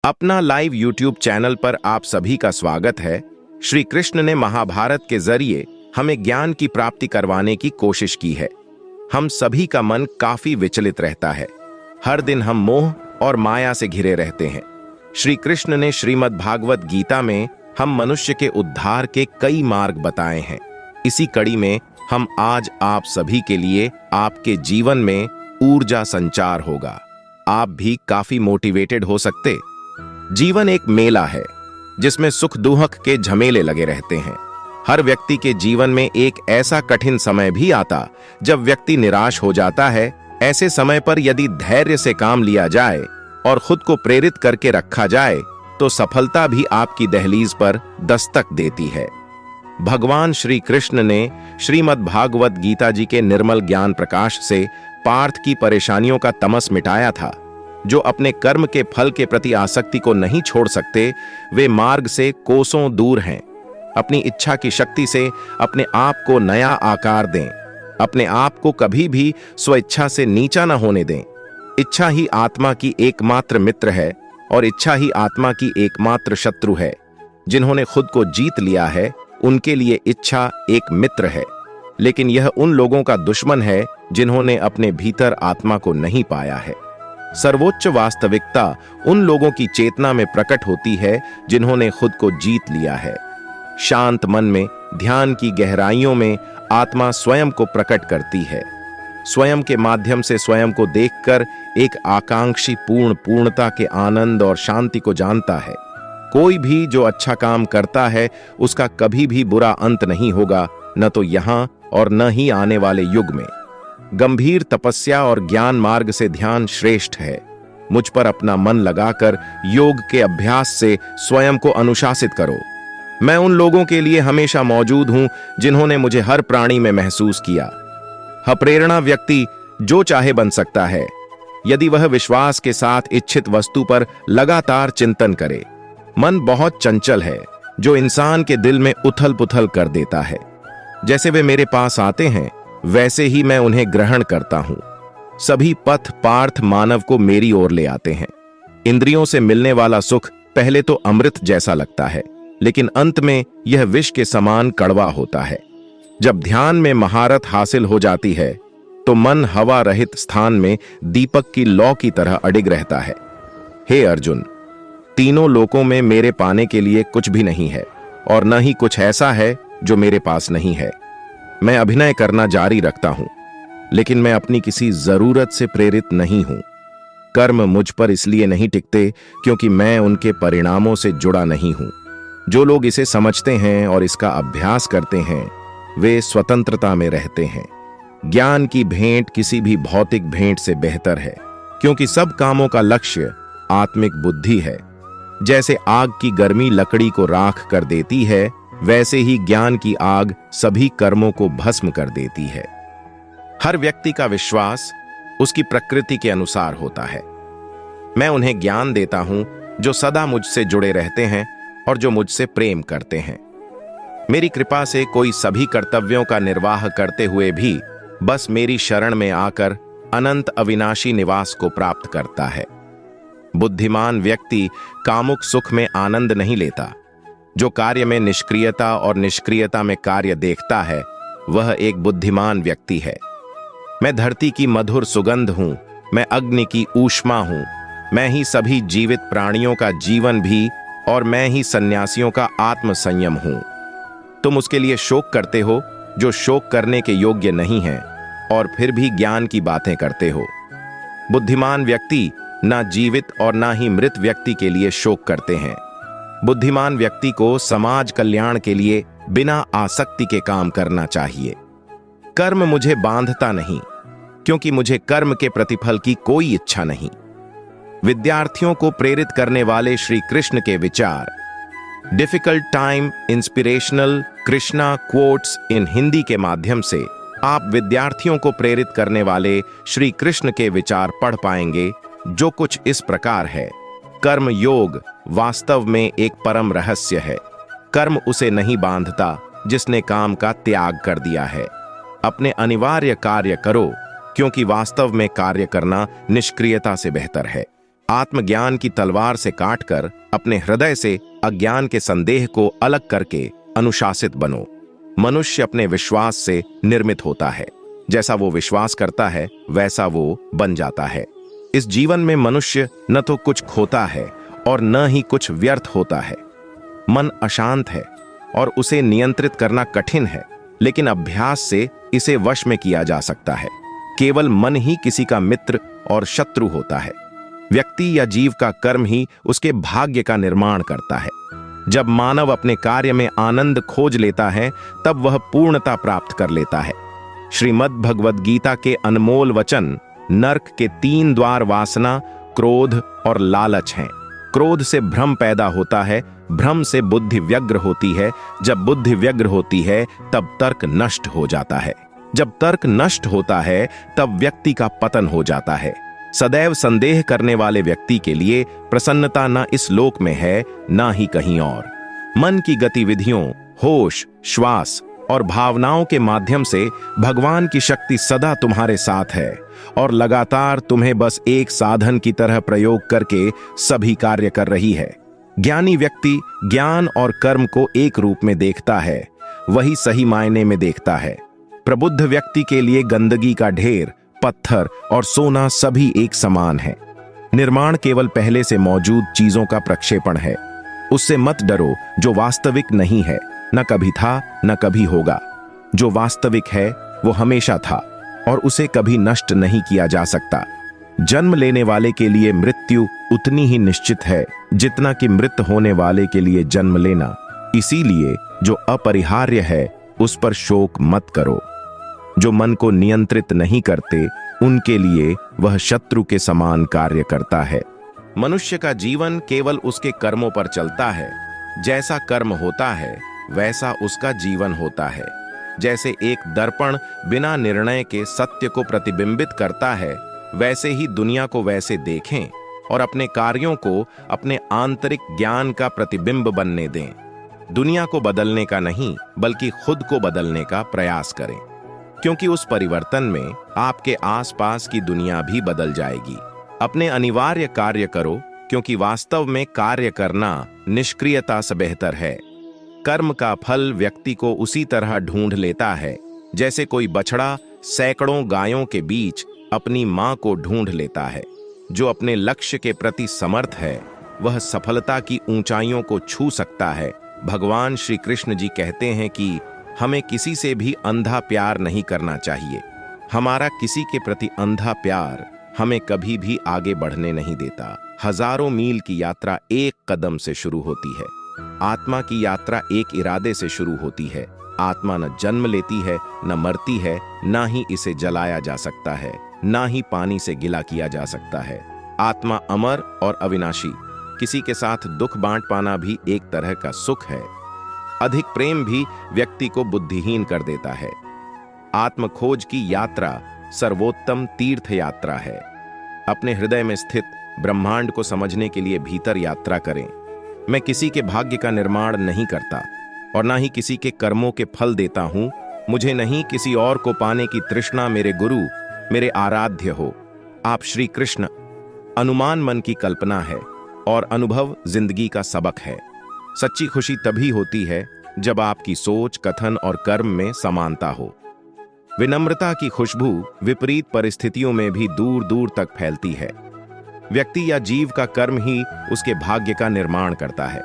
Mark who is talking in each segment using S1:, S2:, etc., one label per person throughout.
S1: अपना live YouTube channel पर आप सभी का स्वागत है। श्री कृष्ण ने महाभारत के जरिए हमें ज्ञान की प्राप्ति करवाने की कोशिश की है। हम सभी का मन काफी विचलित रहता है। हर दिन हम मोह और माया से घिरे रहते हैं। श्री कृष्ण ने श्रीमद् भागवत गीता में हम मनुष्य के उद्धार के कई मार्ग बताए हैं। इसी कड़ी में हम आज आप सभी के लिए आपके जीवन में ऊर्जा संचार होगा। आप भी काफी मोटिवेटेड हो सकते। जीवन एक मेला है जिसमें सुख दुख के झमेले लगे रहते हैं। हर व्यक्ति के जीवन में एक ऐसा कठिन समय भी आता जब व्यक्ति निराश हो जाता है। ऐसे समय पर यदि धैर्य से काम लिया जाए और खुद को प्रेरित करके रखा जाए तो सफलता भी आपकी दहलीज पर दस्तक देती है। भगवान श्री कृष्ण ने श्रीमद् भागवत गीता जी के निर्मल ज्ञान प्रकाश से पार्थ की परेशानियों का तमस मिटाया था। जो अपने कर्म के फल के प्रति आसक्ति को नहीं छोड़ सकते वे मार्ग से कोसों दूर हैं। अपनी इच्छा की शक्ति से अपने आप को नया आकार दें। अपने आप को कभी भी स्वेच्छा से नीचा न होने दें। इच्छा ही आत्मा की एकमात्र मित्र है और इच्छा ही आत्मा की एकमात्र शत्रु है। जिन्होंने खुद को जीत लिया है उनके लिए इच्छा एक मित्र है, लेकिन यह उन लोगों का दुश्मन है जिन्होंने अपने भीतर आत्मा को नहीं पाया है। सर्वोच्च वास्तविकता उन लोगों की चेतना में प्रकट होती है जिन्होंने खुद को जीत लिया है। शांत मन में ध्यान की गहराइयों में आत्मा स्वयं को प्रकट करती है। स्वयं के माध्यम से स्वयं को देखकर एक आकांक्षी पूर्णता के आनंद और शांति को जानता है। कोई भी जो अच्छा काम करता है उसका कभी भी बुरा अंत नहीं होगा, न तो यहां और न ही आने वाले युग में। गंभीर तपस्या और ज्ञान मार्ग से ध्यान श्रेष्ठ है। मुझ पर अपना मन लगाकर योग के अभ्यास से स्वयं को अनुशासित करो। मैं उन लोगों के लिए हमेशा मौजूद हूं जिन्होंने मुझे हर प्राणी में महसूस किया। अप्रेरणा व्यक्ति जो चाहे बन सकता है यदि वह विश्वास के साथ इच्छित वस्तु पर लगातार चिंतन करे। मन बहुत चंचल है जो इंसान के दिल में उथल पुथल कर देता है। जैसे वे मेरे पास आते हैं वैसे ही मैं उन्हें ग्रहण करता हूं। सभी पथ पार्थ मानव को मेरी ओर ले आते हैं। इंद्रियों से मिलने वाला सुख पहले तो अमृत जैसा लगता है, लेकिन अंत में यह विष के समान कड़वा होता है। जब ध्यान में महारत हासिल हो जाती है तो मन हवा रहित स्थान में दीपक की लौ की तरह अडिग रहता है। हे अर्जुन, तीनों लोकों में मेरे पाने के लिए कुछ भी नहीं है और न ही कुछ ऐसा है जो मेरे पास नहीं है। मैं अभिनय करना जारी रखता हूं, लेकिन मैं अपनी किसी जरूरत से प्रेरित नहीं हूं। कर्म मुझ पर इसलिए नहीं टिकते क्योंकि मैं उनके परिणामों से जुड़ा नहीं हूं। जो लोग इसे समझते हैं और इसका अभ्यास करते हैं वे स्वतंत्रता में रहते हैं। ज्ञान की भेंट किसी भी भौतिक भेंट से बेहतर है, क्योंकि सब कामों का लक्ष्य आत्मिक बुद्धि है। जैसे आग की गर्मी लकड़ी को राख कर देती है, वैसे ही ज्ञान की आग सभी कर्मों को भस्म कर देती है। हर व्यक्ति का विश्वास उसकी प्रकृति के अनुसार होता है। मैं उन्हें ज्ञान देता हूं जो सदा मुझसे जुड़े रहते हैं और जो मुझसे प्रेम करते हैं। मेरी कृपा से कोई सभी कर्तव्यों का निर्वाह करते हुए भी बस मेरी शरण में आकर अनंत अविनाशी निवास को प्राप्त करता है। बुद्धिमान व्यक्ति कामुक सुख में आनंद नहीं लेता। जो कार्य में निष्क्रियता और निष्क्रियता में कार्य देखता है वह एक बुद्धिमान व्यक्ति है। मैं धरती की मधुर सुगंध हूं, मैं अग्नि की ऊष्मा हूं, मैं ही सभी जीवित प्राणियों का जीवन भी और मैं ही सन्यासियों का आत्म संयम हूं। तुम उसके लिए शोक करते हो जो शोक करने के योग्य नहीं है और फिर भी ज्ञान की बातें करते हो। बुद्धिमान व्यक्ति ना जीवित और ना ही मृत व्यक्ति के लिए शोक करते हैं। बुद्धिमान व्यक्ति को समाज कल्याण के लिए बिना आसक्ति के काम करना चाहिए। कर्म मुझे बांधता नहीं, क्योंकि मुझे कर्म के प्रतिफल की कोई इच्छा नहीं। विद्यार्थियों को प्रेरित करने वाले श्री कृष्ण के विचार। Difficult time inspirational Krishna quotes in Hindi के माध्यम से आप विद्यार्थियों को प्रेरित करने वाले श्री कृष्ण के विचार पढ़ पाएंगे, जो कुछ इस प्रकार है। कर्म योग वास्तव में एक परम रहस्य है। कर्म उसे नहीं बांधता जिसने काम का त्याग कर दिया है। अपने अनिवार्य कार्य करो, क्योंकि वास्तव में कार्य करना निष्क्रियता से बेहतर है। आत्मज्ञान की तलवार से काटकर अपने हृदय से अज्ञान के संदेह को अलग करके अनुशासित बनो। मनुष्य अपने विश्वास से निर्मित होता है। जैसा वो विश्वास करता है वैसा वो बन जाता है। इस जीवन में मनुष्य न तो कुछ खोता है और न ही कुछ व्यर्थ होता है। मन अशांत है और उसे नियंत्रित करना कठिन है, लेकिन अभ्यास से इसे वश में किया जा सकता है। केवल मन ही किसी का मित्र और शत्रु होता है। व्यक्ति या जीव का कर्म ही उसके भाग्य का निर्माण करता है। जब मानव अपने कार्य में आनंद खोज लेता है तब वह पूर्णता प्राप्त कर लेता है। श्रीमद् भगवद गीता के अनमोल वचन नरक के 3 द्वार वासना, क्रोध और लालच हैं। क्रोध से भ्रम पैदा होता है, भ्रम से बुद्धि व्यग्र होती है, जब बुद्धि व्यग्र होती है तब तर्क नष्ट हो जाता है, जब तर्क नष्ट होता है तब व्यक्ति का पतन हो जाता है। सदैव संदेह करने वाले व्यक्ति के लिए प्रसन्नता न इस लोक में है न ही कहीं और। मन की गतिविधियों, होश, श्वास और भावनाओं के माध्यम से भगवान की शक्ति सदा तुम्हारे साथ है और लगातार तुम्हें बस एक साधन की तरह प्रयोग करके सभी कार्य कर रही है। ज्ञानी व्यक्ति ज्ञान और कर्म को एक रूप में देखता है, वही सही मायने में देखता है। प्रबुद्ध व्यक्ति के लिए गंदगी का ढेर, पत्थर और सोना सभी एक समान है। निर्माण केवल पहले से मौजूद चीजों का प्रक्षेपण है। उससे मत डरो जो वास्तविक नहीं है, न कभी था न कभी होगा। जो वास्तविक है वो हमेशा था और उसे कभी नष्ट नहीं किया जा सकता। जन्म लेने वाले के लिए मृत्यु उतनी ही निश्चित है जितना कि मृत होने वाले के लिए जन्म लेना। इसीलिए जो अपरिहार्य है उस पर शोक मत करो। जो मन को नियंत्रित नहीं करते उनके लिए वह शत्रु के समान कार्य करता है। मनुष्य का जीवन केवल उसके कर्मों पर चलता है। जैसा कर्म होता है वैसा उसका जीवन होता है। जैसे एक दर्पण बिना निर्णय के सत्य को प्रतिबिंबित करता है, वैसे ही दुनिया को वैसे देखें और अपने कार्यों को अपने आंतरिक ज्ञान का प्रतिबिंब बनने दें। दुनिया को बदलने का नहीं बल्कि खुद को बदलने का प्रयास करें, क्योंकि उस परिवर्तन में आपके आसपास की दुनिया भी बदल जाएगी। अपने अनिवार्य कार्य करो, क्योंकि वास्तव में कार्य करना निष्क्रियता से बेहतर है। कर्म का फल व्यक्ति को उसी तरह ढूंढ लेता है जैसे कोई बछड़ा सैकड़ों गायों के बीच अपनी मां को ढूंढ लेता है। जो अपने लक्ष्य के प्रति समर्थ है वह सफलता की ऊंचाइयों को छू सकता है। भगवान श्री कृष्ण जी कहते हैं कि हमें किसी से भी अंधा प्यार नहीं करना चाहिए। हमारा किसी के प्रति अंधा प्यार हमें कभी भी आगे बढ़ने नहीं देता। हजारों मील की यात्रा एक कदम से शुरू होती है। आत्मा की यात्रा एक इरादे से शुरू होती है। आत्मा न जन्म लेती है, न मरती है, न ही इसे जलाया जा सकता है, न ही पानी से गिला किया जा सकता है। आत्मा अमर और अविनाशी। किसी के साथ दुख बांट पाना भी एक तरह का सुख है। अधिक प्रेम भी व्यक्ति को बुद्धिहीन कर देता है। आत्म खोज की यात्रा सर्वोत्तम तीर्थ यात्रा है। अपने हृदय में स्थित ब्रह्मांड को समझने के लिए भीतर यात्रा करें। मैं किसी के भाग्य का निर्माण नहीं करता और ना ही किसी के कर्मों के फल देता हूं। मुझे नहीं किसी और को पाने की तृष्णा। मेरे गुरु मेरे आराध्य हो। आप श्री कृष्ण। अनुमान मन की कल्पना है और अनुभव जिंदगी का सबक है। सच्ची खुशी तभी होती है जब आपकी सोच, कथन और कर्म में समानता हो। विनम्रता की खुशबू विपरीत परिस्थितियों में भी दूर दूर तक फैलती है। व्यक्ति या जीव का कर्म ही उसके भाग्य का निर्माण करता है।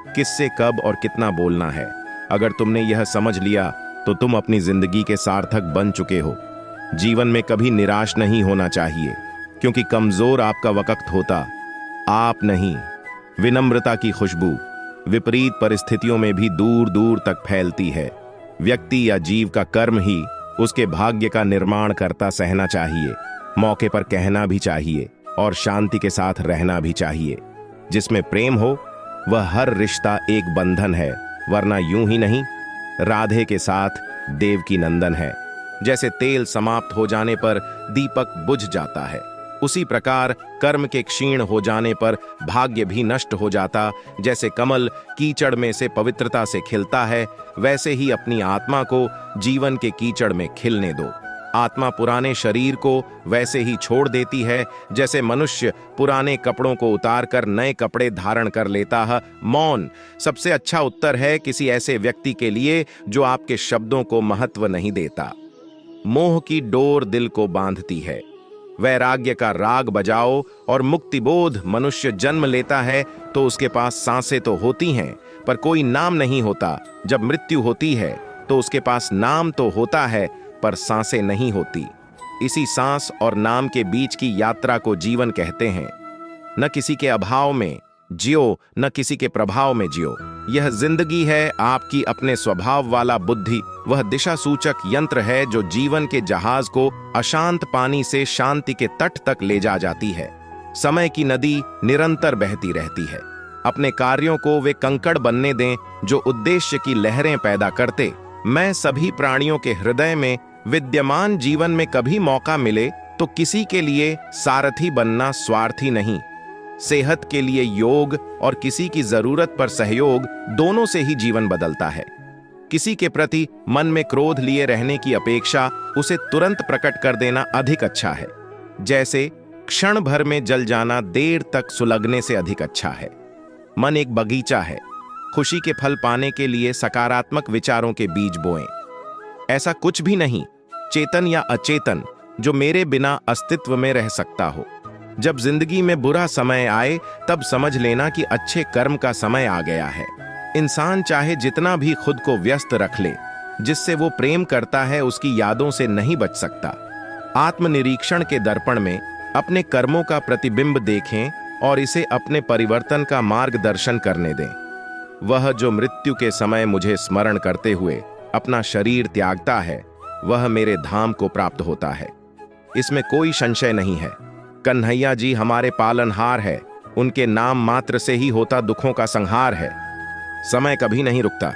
S1: किससे कब और कितना बोलना है, अगर तुमने यह समझ लिया तो तुम अपनी जिंदगी के सार्थक बन चुके हो। जीवन में कभी निराश नहीं होना चाहिए, क्योंकि कमजोर आपका वक्त होता, आप नहीं। विनम्रता की खुशबू विपरीत परिस्थितियों में भी दूर दूर तक फैलती है। व्यक्ति या जीव का कर्म ही उसके भाग्य का निर्माण करता। सहना चाहिए, मौके पर कहना भी चाहिए और शांति के साथ रहना भी चाहिए। जिसमें प्रेम हो वह हर रिश्ता एक बंधन है, वरना यूं ही नहीं। राधे के साथ देवकी नंदन है। जैसे तेल समाप्त हो जाने पर दीपक बुझ जाता है, उसी प्रकार कर्म के क्षीण हो जाने पर भाग्य भी नष्ट हो जाता। जैसे कमल कीचड़ में से पवित्रता से खिलता है, वैसे ही अपनी आत्मा को जीवन के कीचड़ में खिलने दो। आत्मा पुराने शरीर को वैसे ही छोड़ देती है जैसे मनुष्य पुराने कपड़ों को उतारकर नए कपड़े धारण कर लेता है। मौन सबसे अच्छा उत्तर है किसी ऐसे व्यक्ति के लिए जो आपके शब्दों को महत्व नहीं देता। मोह की डोर दिल को बांधती है। वैराग्य का राग बजाओ और मुक्तिबोध मनुष्य जन्म लेता है तो उसके पास सांसें तो होती हैं पर कोई नाम नहीं होता। जब मृत्यु होती है तो उसके पास नाम तो होता है पर सांसें नहीं होती। इसी सांस और नाम के बीच की यात्रा को जीवन कहते हैं। न किसी के अभाव में जियो, न किसी के प्रभाव में जियो। यह जिंदगी है आपकी अपने स्वभाव वाला बुद्धि, वह दिशा सूचक यंत्र है जो जीवन के जहाज को अशांत पानी से शांति के तट तक ले जा जाती है। समय की नदी निरंतर बहती रहती है। अपने कार्यों को वे कंकड़ बनने दें जो उद्देश्य की लहरें पैदा करते। मैं सभी प्राणियों के हृदय में विद्यमान जीवन में कभी मौका मिले तो किसी के लिए सारथी बनना स्वार्थी नहीं। सेहत के लिए योग और किसी की जरूरत पर सहयोग दोनों से ही जीवन बदलता है। किसी के प्रति मन में क्रोध लिए रहने की अपेक्षा उसे तुरंत प्रकट कर देना अधिक अच्छा है। जैसे क्षण भर में जल जाना देर तक सुलगने से अधिक अच्छा है। मन एक बगीचा है। खुशी के फल पाने के लिए सकारात्मक विचारों के बीज बोएं। ऐसा कुछ भी नहीं, चेतन या अचेतन, जो मेरे बिना अस्तित्व में रह सकता हो। जब जिंदगी में बुरा समय आए तब समझ लेना कि अच्छे कर्म का समय आ गया है। इंसान चाहे जितना भी खुद को व्यस्त रख ले, जिससे वो प्रेम करता है उसकी यादों से नहीं बच सकता। आत्मनिरीक्षण के दर्पण में अपने कर्मों का प्रतिबिंब देखें और इसे अपने परिवर्तन का मार्गदर्शन करने दें। वह जो मृत्यु के समय मुझे स्मरण करते हुए अपना शरीर त्यागता है, वह मेरे धाम को प्राप्त होता है। इसमें कोई संशय नहीं है। कन्हैया जी हमारे पालनहार है। उनके नाम मात्र से ही होता दुखों का संहार है। समय कभी नहीं रुकता।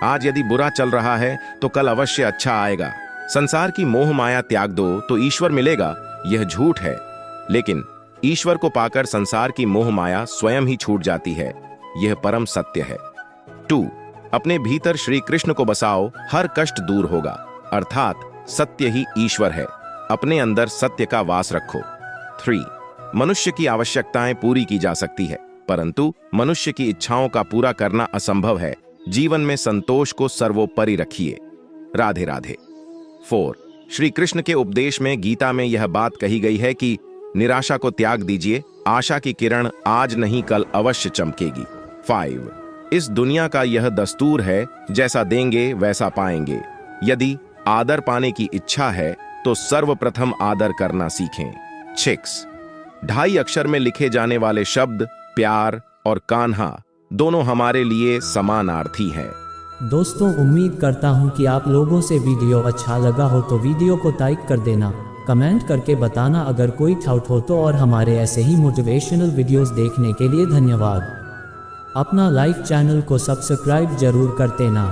S1: आज यदि बुरा चल रहा है तो कल अवश्य अच्छा आएगा। संसार की मोह माया त्याग दो तो ईश्वर मिलेगा, यह झूठ है। लेकिन ईश्वर को पाकर संसार की मोह माया स्वयं ही छूट जाती है, यह परम सत्य है। 2. अपने भीतर श्री कृष्ण को बसाओ, हर कष्ट दूर होगा। अर्थात सत्य ही ईश्वर है। अपने अंदर सत्य का वास रखो। 3. मनुष्य की आवश्यकताएं पूरी की जा सकती है, परंतु मनुष्य की इच्छाओं का पूरा करना असंभव है। जीवन में संतोष को सर्वोपरि रखिए। राधे राधे। 4. श्री कृष्ण के उपदेश में गीता में यह बात कही गई है कि निराशा को त्याग दीजिए, आशा की किरण आज नहीं कल अवश्य चमकेगी। 5. इस दुनिया का यह दस्तूर है, जैसा देंगे वैसा पाएंगे। यदि आदर पाने की इच्छा है तो सर्वप्रथम आदर करना सीखें। 6. 2.5 अक्षर में लिखे जाने वाले शब्द प्यार और कान्हा दोनों हमारे लिए समानार्थी हैं।
S2: दोस्तों, उम्मीद करता हूं कि आप लोगों से वीडियो अच्छा लगा हो तो वीडियो को लाइक कर देना, कमेंट करके बताना अगर कोई डाउट हो तो, और हमारे ऐसे ही मोटिवेशनल वीडियोस देखने के लिए धन्यवाद। अपना लाइव चैनल को सब्सक्राइब जरूर कर देना।